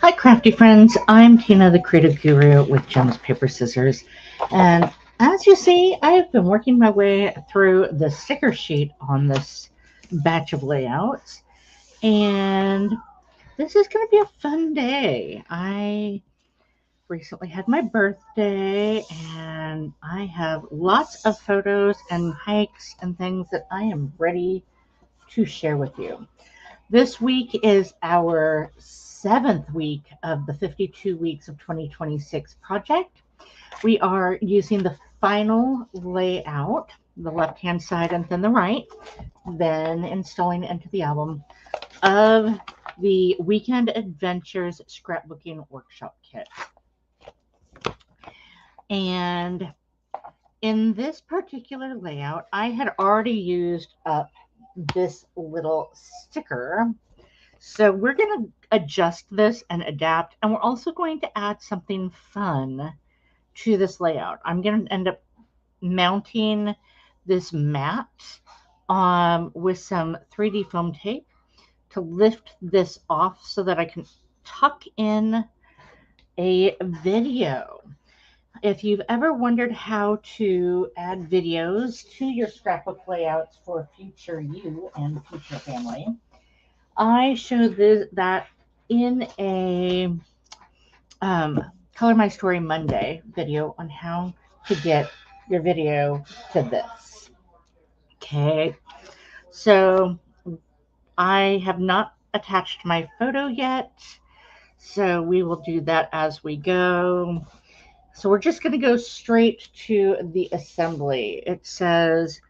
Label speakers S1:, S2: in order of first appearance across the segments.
S1: Hi, crafty friends. I'm Tina, the creative guru with Gems, Paper, Scissors. And as you see, I have been working my way through the sticker sheet on this batch of layouts. And this is going to be a fun day. I recently had my birthday, and I have lots of photos and hikes and things that I am ready to share with you. This week is our seventh week of the 52 weeks of 2026 project. We are using the final layout, the left hand side and then the right, then installing it into the album of the Weekend Adventures Scrapbooking Workshop Kit. And in this particular layout, I had already used up this little sticker. So we're going to adjust this and adapt, and we're also going to add something fun to this layout. I'm going to end up mounting this mat with some 3D foam tape to lift this off so that I can tuck in a video. If you've ever wondered how to add videos to your scrapbook layouts for future you and future family, I showed that in a Color My Story Monday video on how to get your video to this. Okay, so I have not attached my photo yet, so we will do that as we go. So we're just going to go straight to the assembly. It says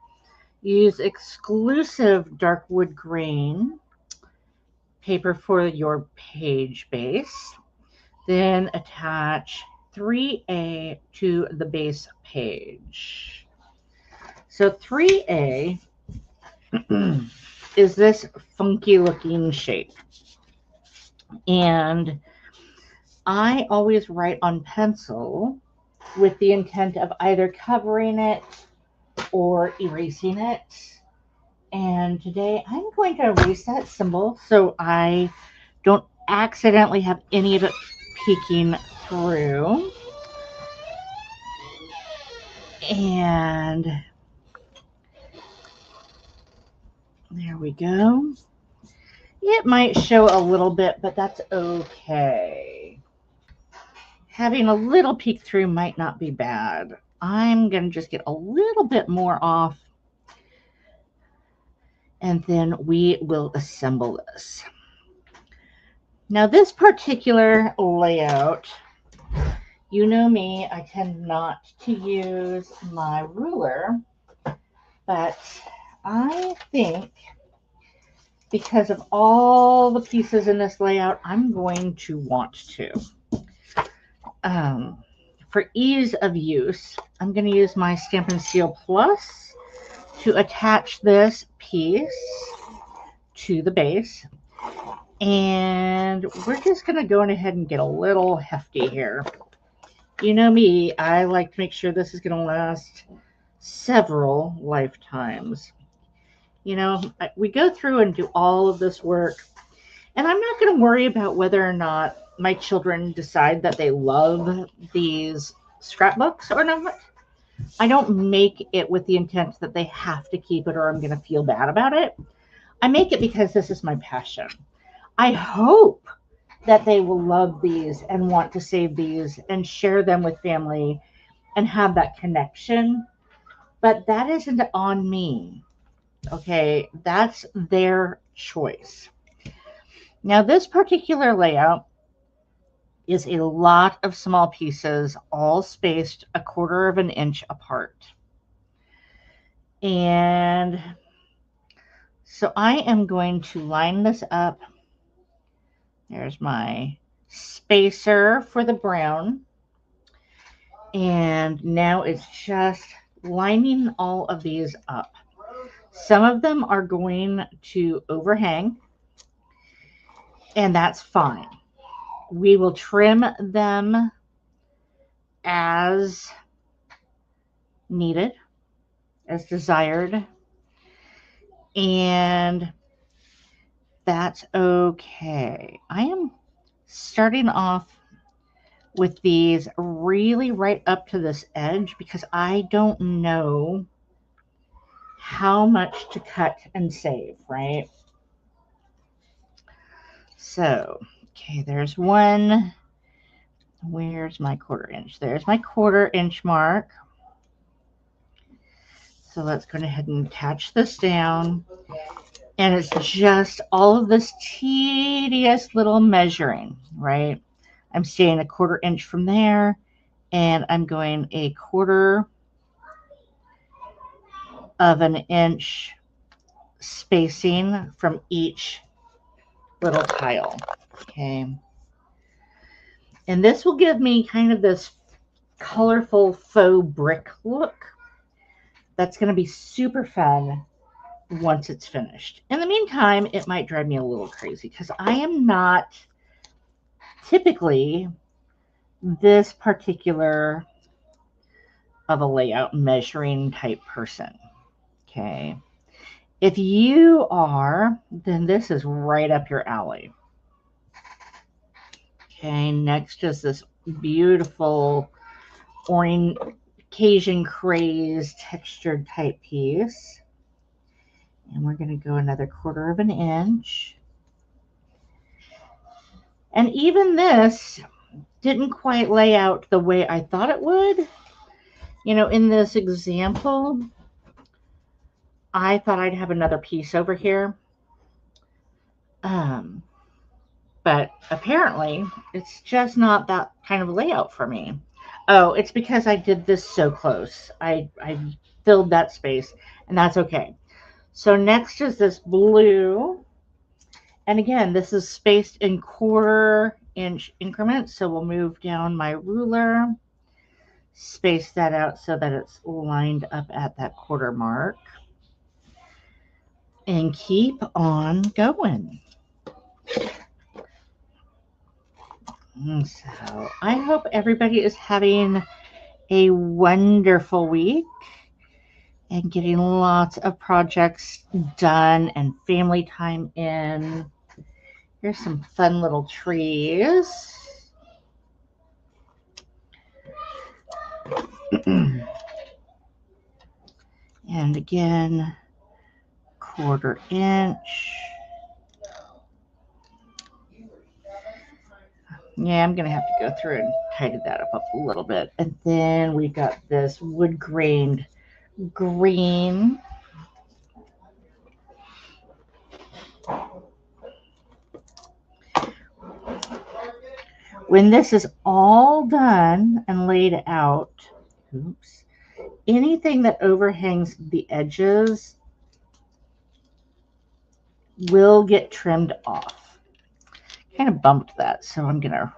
S1: use exclusive dark wood grain paper for your page base. Then attach 3A to the base page. So 3A is this funky looking shape. And I always write on pencil with the intent of either covering it or erasing it. And today I'm going to erase that symbol so I don't accidentally have any of it peeking through. And there we go. It might show a little bit, but that's okay. Having a little peek through might not be bad. I'm going to just get a little bit more off, and then we will assemble this. Now, this particular layout, you know me, I tend not to use my ruler, but I think because of all the pieces in this layout, I'm going to want to. For ease of use, I'm going to use my Stampin' Seal Plus to attach this piece to the base. And we're just going to go ahead and get a little hefty here. You know me, I like to make sure this is going to last several lifetimes. You know, we go through and do all of this work, and I'm not going to worry about whether or not my children decide that they love these scrapbooks or not. I don't make it with the intent that they have to keep it or I'm going to feel bad about it. I make it because this is my passion. I hope that they will love these and want to save these and share them with family and have that connection. But that isn't on me. Okay, that's their choice. Now, this particular layout is a lot of small pieces, all spaced 1/4 of an inch apart. And so I am going to line this up. There's my spacer for the brown. And now it's just lining all of these up. Some of them are going to overhang, and that's fine. We will trim them as needed, as desired, and that's okay. I am starting off with these really right up to this edge because I don't know how much to cut and save, right? So, okay, there's one. Where's my 1/4 inch? There's my 1/4 inch mark. So let's go ahead and attach this down. And it's just all of this tedious little measuring, right? I'm staying a 1/4 inch from there, and I'm going a 1/4 of an inch spacing from each little tile. Okay. And this will give me kind of this colorful faux brick look. That's going to be super fun once it's finished. In the meantime, it might drive me a little crazy because I am not typically this particular of a layout measuring type person. Okay. If you are, then this is right up your alley. Okay, next is this beautiful orange Cajun craze textured type piece. And we're going to go another 1/4 of an inch. And even this didn't quite lay out the way I thought it would. You know, in this example, I thought I'd have another piece over here. But apparently, it's just not that kind of layout for me. Oh, it's because I did this so close. I filled that space, and that's okay. So next is this blue. And again, this is spaced in 1/4 inch increments. So we'll move down my ruler, space that out so that it's lined up at that 1/4 mark, and keep on going. So I hope everybody is having a wonderful week and getting lots of projects done and family time in. Here's some fun little trees. And again, 1/4 inch. Yeah, I'm going to have to go through and tidy that up a little bit. And then we got this wood grained green. When this is all done and laid out, oops, anything that overhangs the edges will get trimmed off. Kind of bumped that, so I'm going to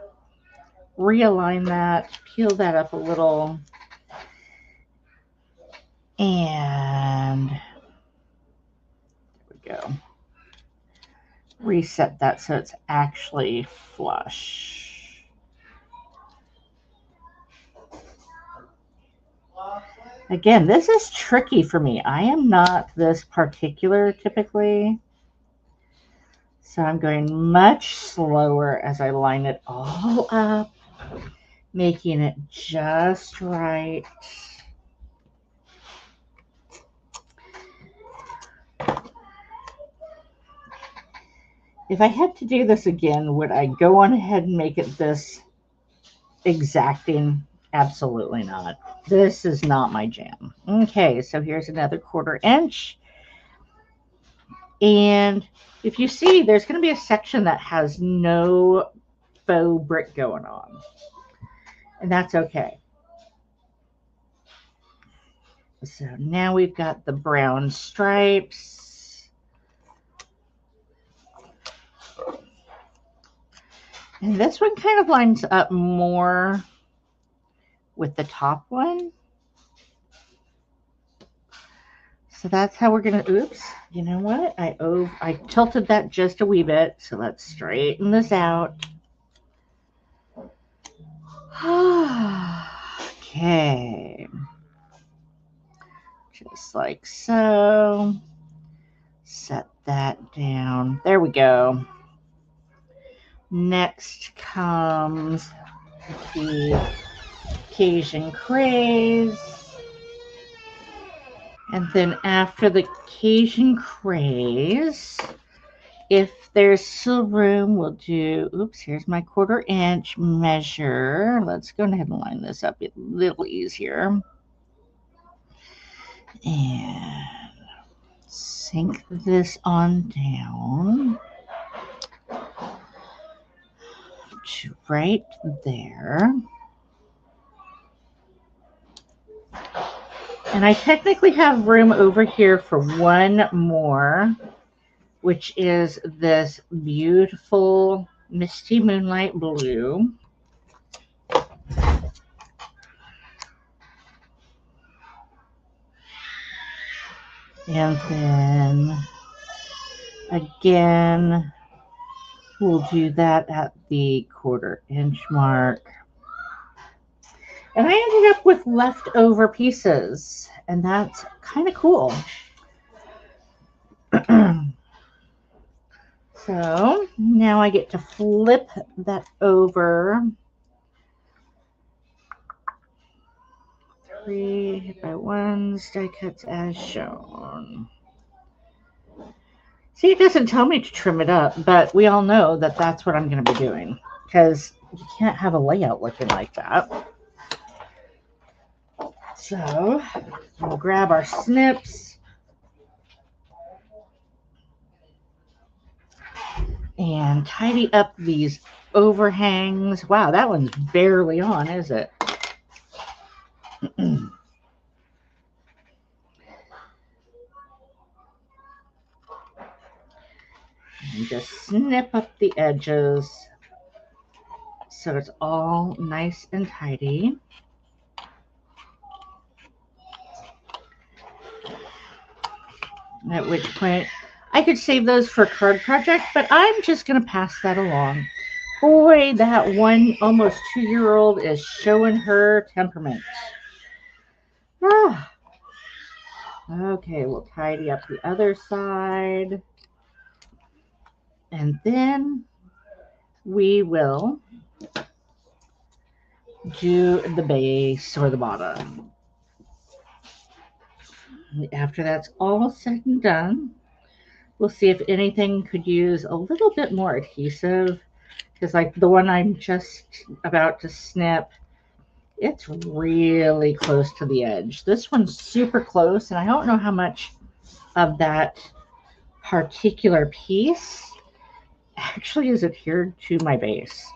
S1: realign that, peel that up a little, and there we go. Reset that so it's actually flush. Again, this is tricky for me. I am not this particular typically. So I'm going much slower as I line it all up, making it just right. If I had to do this again, would I go on ahead and make it this exacting? Absolutely not. This is not my jam. Okay, so here's another 1/4 inch. And if you see, there's going to be a section that has no faux brick going on. And that's okay. So now we've got the brown stripes. And this one kind of lines up more with the top one. So that's how we're going to, oops, you know what? I tilted that just a wee bit. So let's straighten this out. Okay. Just like so. Set that down. There we go. Next comes the Cajun Craze. And then after the Cajun Craze, if there's still room, we'll do, oops, here's my 1/4 inch measure. Let's go ahead and line this up a little easier. And sink this on down to right there. And I technically have room over here for one more, which is this beautiful Misty Moonlight Blue. And then again, we'll do that at the 1/4 inch mark. And I ended up with leftover pieces, and that's kind of cool. So now I get to flip that over 3x1 die cuts as shown. See, it doesn't tell me to trim it up, but we all know that that's what I'm going to be doing, because you can't have a layout looking like that. So we'll grab our snips and tidy up these overhangs. Wow, that one's barely on, is it? And just snip up the edges so it's all nice and tidy. At which point I could save those for a card project, but I'm just going to pass that along. Boy, that one almost 2-year-old is showing her temperament. Ah. Okay, we'll tidy up the other side. And then we will do the base or the bottom. After that's all said and done, we'll see if anything could use a little bit more adhesive, because like the one I'm just about to snip, it's really close to the edge. This one's super close, and I don't know how much of that particular piece actually is adhered to my base,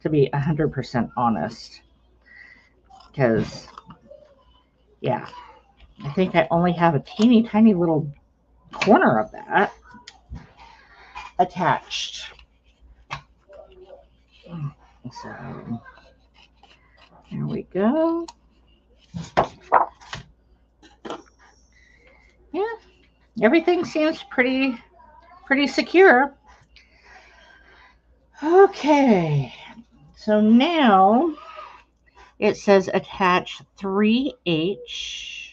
S1: to be 100% honest. Because, yeah, I think I only have a teeny tiny little corner of that attached. So there we go. Yeah, everything seems pretty secure. Okay, so now it says attach 3H,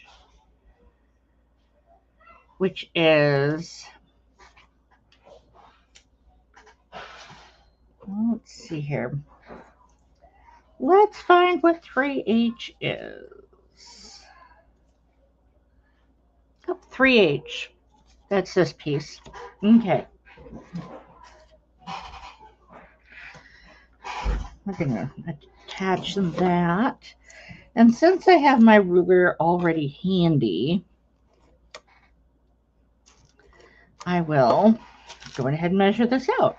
S1: which is, let's see here. Let's find what 3H is. Oh, 3H. That's this piece. Okay. We're going to attach that. And since I have my ruler already handy, I will go ahead and measure this out.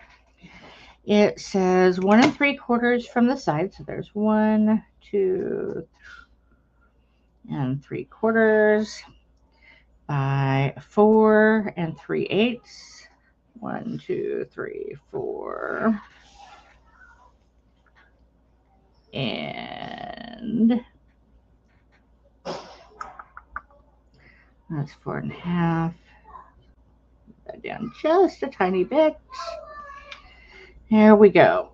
S1: It says 1 3/4 from the side. So there's 1, 2, and 3/4 by 4 3/8. 1, 2, 3, 4. And that's 4.5. Put that down just a tiny bit. There we go.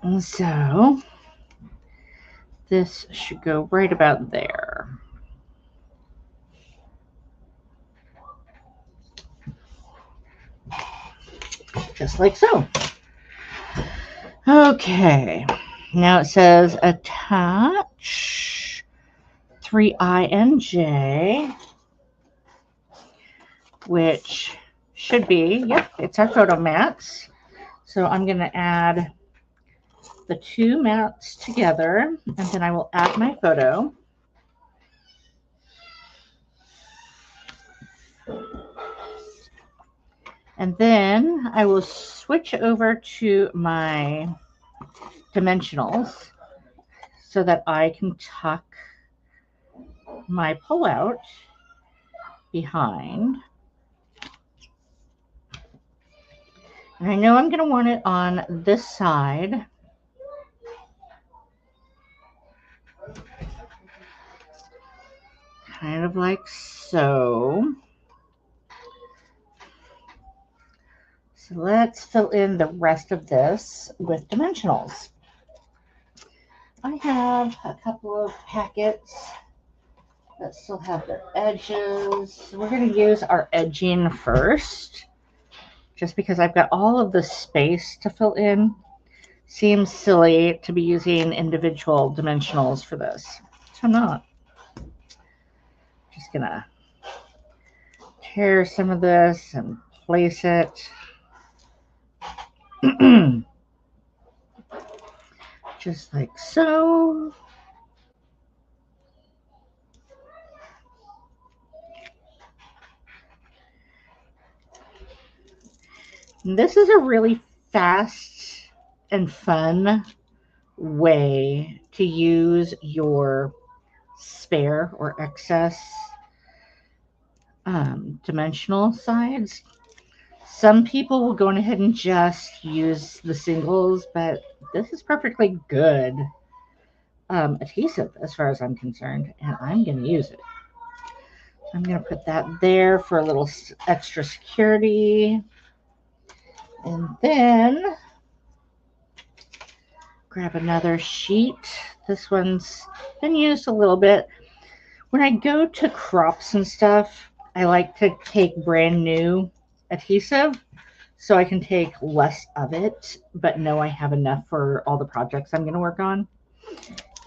S1: And so this should go right about there. just like so. Okay, now it says attach 3I and J, which should be, yep, it's our photo mats. So I'm going to add the two mats together, and then I will add my photo. And then I will switch over to my dimensionals so that I can tuck my pullout behind. And I know I'm going to want it on this side. Kind of like so. So let's fill in the rest of this with dimensionals. I have a couple of packets that still have their edges. We're going to use our edging first, just because I've got all of the space to fill in. Seems silly to be using individual dimensionals for this, so I'm not. Just gonna tear some of this and place it. Just like so. This is a really fast and fun way to use your spare or excess dimensional sides. Some people will go ahead and just use the singles, but this is perfectly good adhesive as far as I'm concerned, and I'm going to use it. I'm going to put that there for a little extra security. And then grab another sheet. This one's been used a little bit. When I go to crops and stuff, I like to take brand new adhesive so I can take less of it, but know I have enough for all the projects I'm going to work on.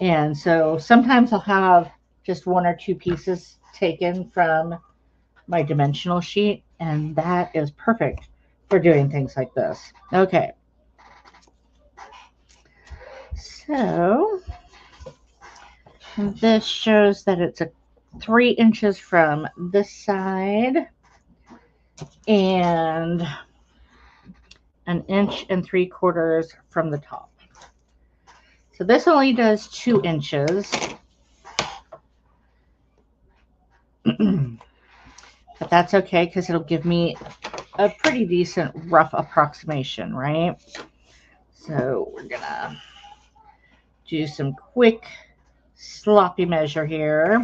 S1: And so sometimes I'll have just one or two pieces taken from my dimensional sheet, and that is perfect for doing things like this. Okay. So this shows that it's 3 inches from this side and 1 3/4 inches from the top. So this only does 2 inches. But that's okay because it'll give me a pretty decent rough approximation, right? So we're gonna do some quick sloppy measure here.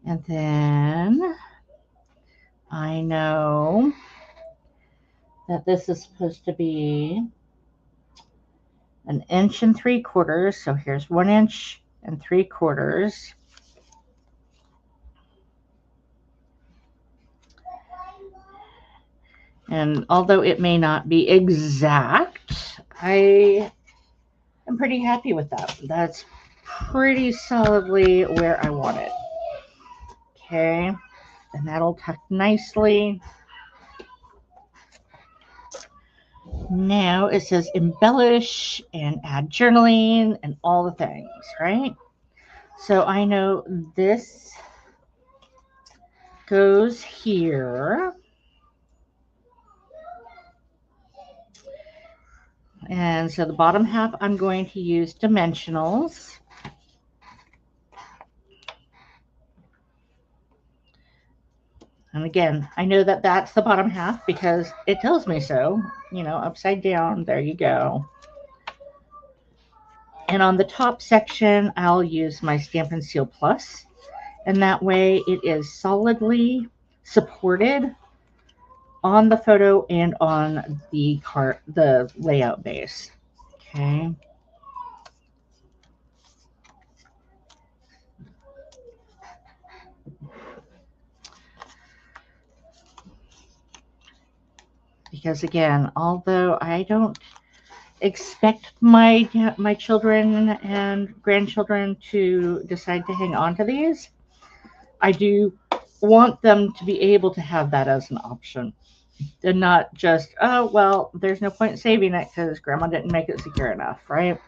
S1: And then I know that this is supposed to be 1 3/4 inches. So here's 1 3/4 inches. And although it may not be exact, I am pretty happy with that. That's pretty solidly where I want it. Okay, and that'll tuck nicely. Now it says embellish and add journaling and all the things, right? So I know this goes here. And so the bottom half, I'm going to use dimensionals. And again, I know that that's the bottom half because it tells me so, you know, upside down, there you go. And on the top section, I'll use my Stampin' Seal Plus, and that way it is solidly supported on the photo and on the layout base. Okay. because again, although I don't expect my children and grandchildren to decide to hang on to these, I do want them to be able to have that as an option and not just, oh, well, there's no point in saving it because grandma didn't make it secure enough, right?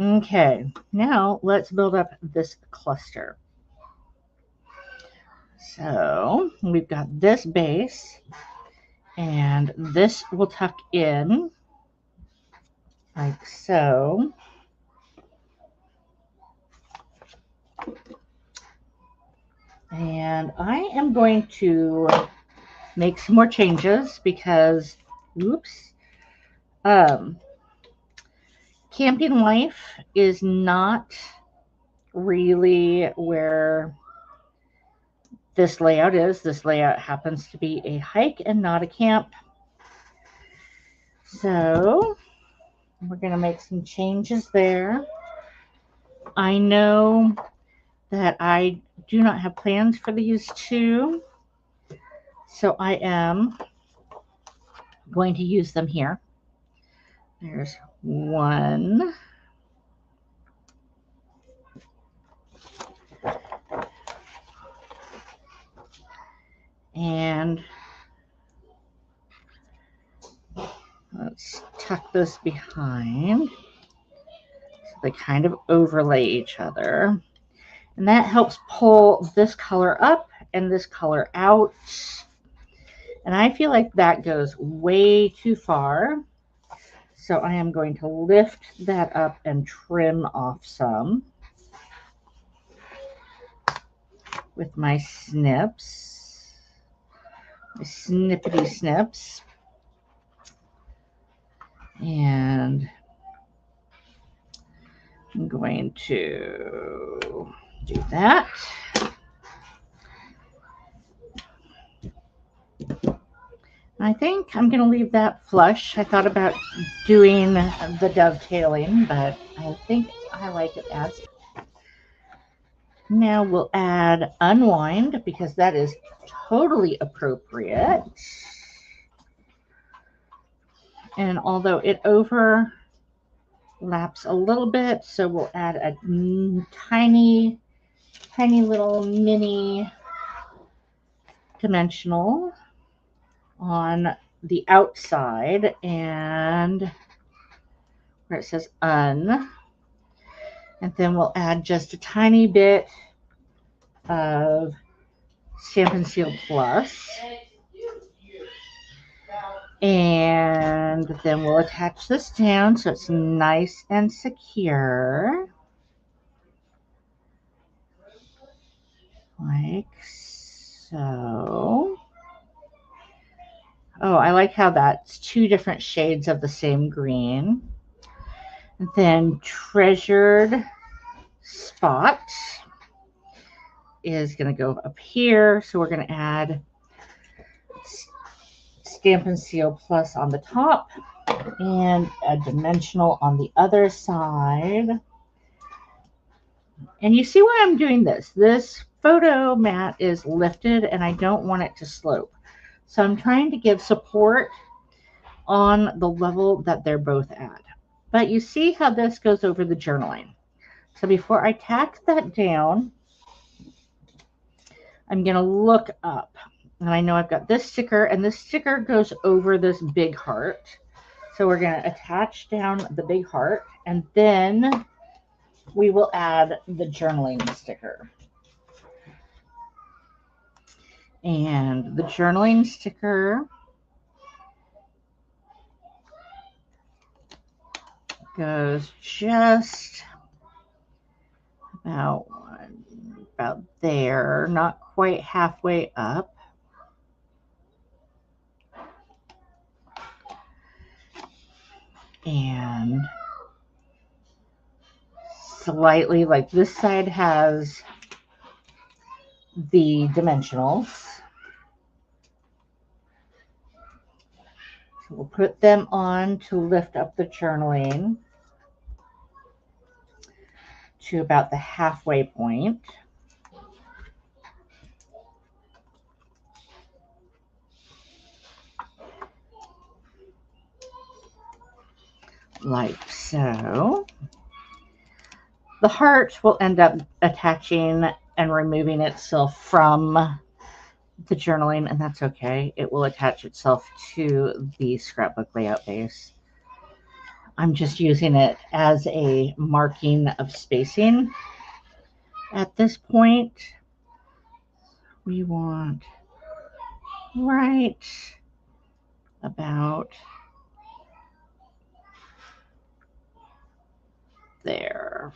S1: Okay, now let's build up this cluster. So we've got this base, and this will tuck in like so. And I am going to make some more changes because, oops, camping life is not really where this layout is. This layout happens to be a hike and not a camp. So we're going to make some changes there. I know that I do not have plans for these two, so I am going to use them here. There's one. And let's tuck this behind so they kind of overlay each other. And that helps pull this color up and this color out. And I feel like that goes way too far. So I am going to lift that up and trim off some with my snips, my snippety snips. And I'm going to do that. I think I'm going to leave that flush. I thought about doing the dovetailing, but I think I like it as. Now we'll add unwind because that is totally appropriate. And although it overlaps a little bit, so we'll add a tiny little mini dimensional on the outside and where it says un. And then we'll add just a tiny bit of Stampin' Seal Plus. And then we'll attach this down so it's nice and secure. Like so. Oh, I like how that's two different shades of the same green. And then Treasured Spot is going to go up here. So we're going to add Stampin' Seal Plus on the top and a dimensional on the other side. And you see why I'm doing this. This photo mat is lifted and I don't want it to slope. So I'm trying to give support on the level that they're both at. But you see how this goes over the journaling. So before I tack that down, I'm going to look up. And I know I've got this sticker, and this sticker goes over this big heart. So we're going to attach down the big heart, and then we will add the journaling sticker. And the journaling sticker goes just about there, not quite halfway up. And slightly, like this side has the dimensionals. So we'll put them on to lift up the journaling to about the halfway point. like so. The heart will end up attaching and removing itself from the journaling, and that's okay. It will attach itself to the scrapbook layout base. I'm just using it as a marking of spacing. At this point, we want right about there.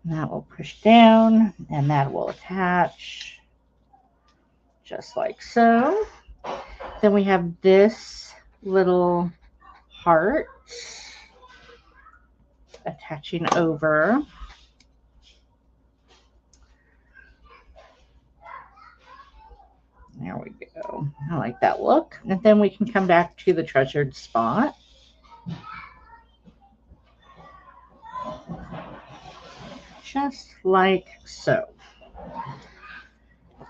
S1: And that will push down, and that will attach just like so. Then we have this little heart attaching over. There we go. I like that look. And then we can come back to the treasured spot. Just like so.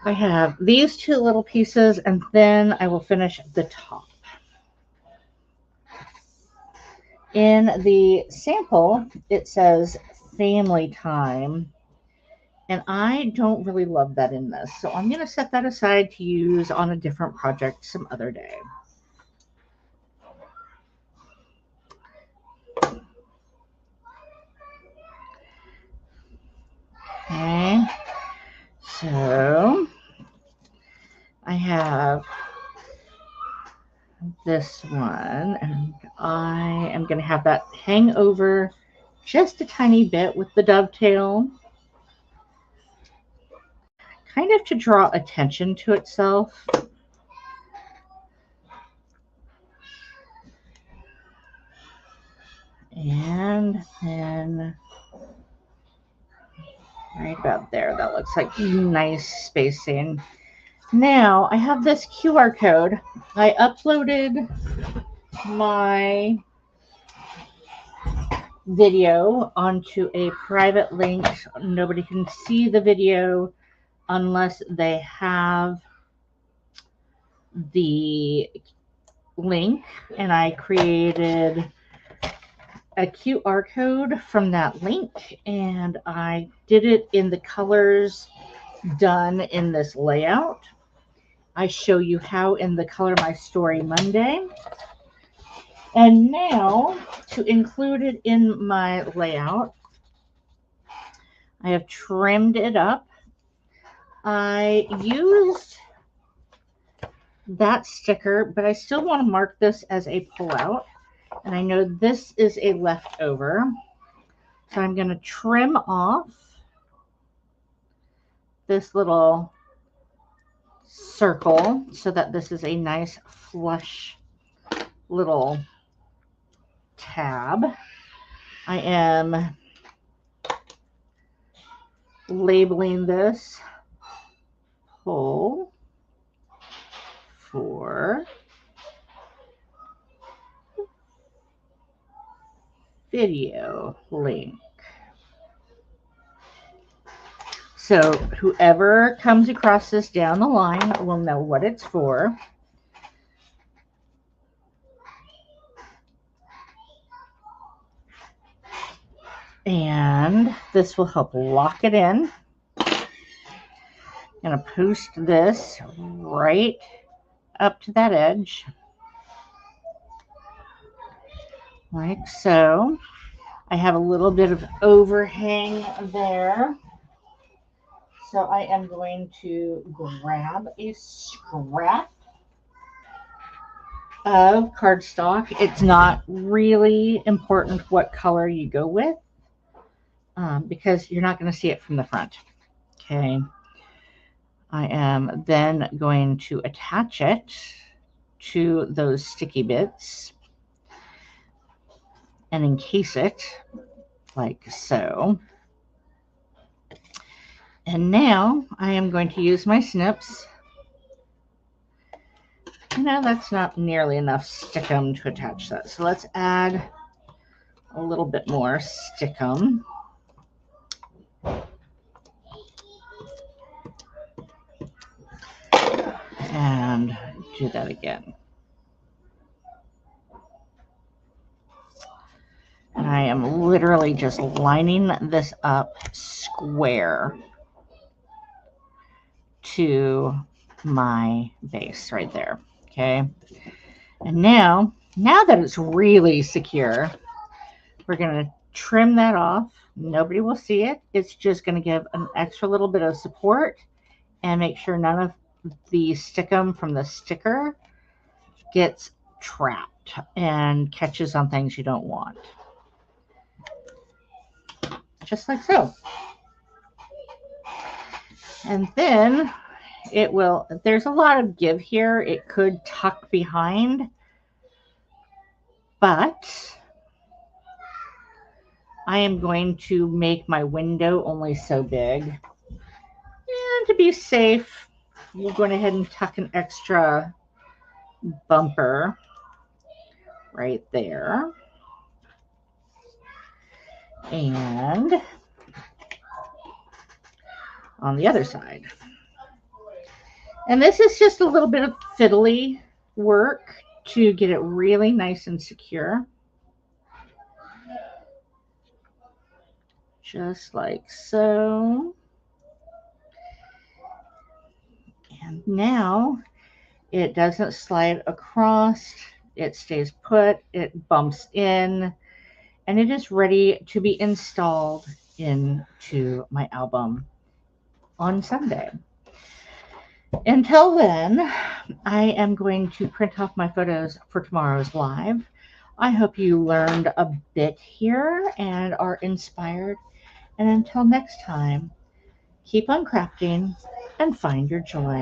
S1: I have these two little pieces, and then I will finish the top. In the sample, it says family time, and I don't really love that in this. So I'm going to set that aside to use on a different project some other day. Okay, so I have this one, and I am going to have that hang over just a tiny bit with the dovetail, kind of to draw attention to itself. And then right about there, that looks like nice spacing. Now I have this QR code. I uploaded my video onto a private link. Nobody can see the video unless they have the link, and I created a QR code from that link, and I did it in the colors done in this layout. I show you how in the Color My Story Monday. And now, to include it in my layout, I have trimmed it up. I used that sticker, but I still want to mark this as a pullout. And I know this is a leftover. So I'm going to trim off this little circle so that this is a nice flush little tab. I am labeling this pull for video link. So whoever comes across this down the line will know what it's for. And this will help lock it in. I'm going to post this right up to that edge, like so. I have a little bit of overhang there. So I am going to grab a scrap of cardstock. It's not really important what color you go with because you're not going to see it from the front. Okay. I am then going to attach it to those sticky bits and encase it like so. And now I am going to use my snips. No, that's not nearly enough stickum to attach that. So let's add a little bit more stickum. And do that again. And I am literally just lining this up square to my base right there. Okay. And now that it's really secure, we're going to trim that off. Nobody will see it. It's just going to give an extra little bit of support and make sure none of the stickum from the sticker gets trapped and catches on things you don't want. Just like so. And then it will, there's a lot of give here. It could tuck behind, but I am going to make my window only so big. And to be safe, we're going ahead and tuck an extra bumper right there. And on the other side. And this is just a little bit of fiddly work to get it really nice and secure. Just like so. And now it doesn't slide across, it stays put, it bumps in, and it is ready to be installed into my album on Sunday. Until then, I am going to print off my photos for tomorrow's live. I hope you learned a bit here and are inspired. And until next time, keep on crafting and find your joy.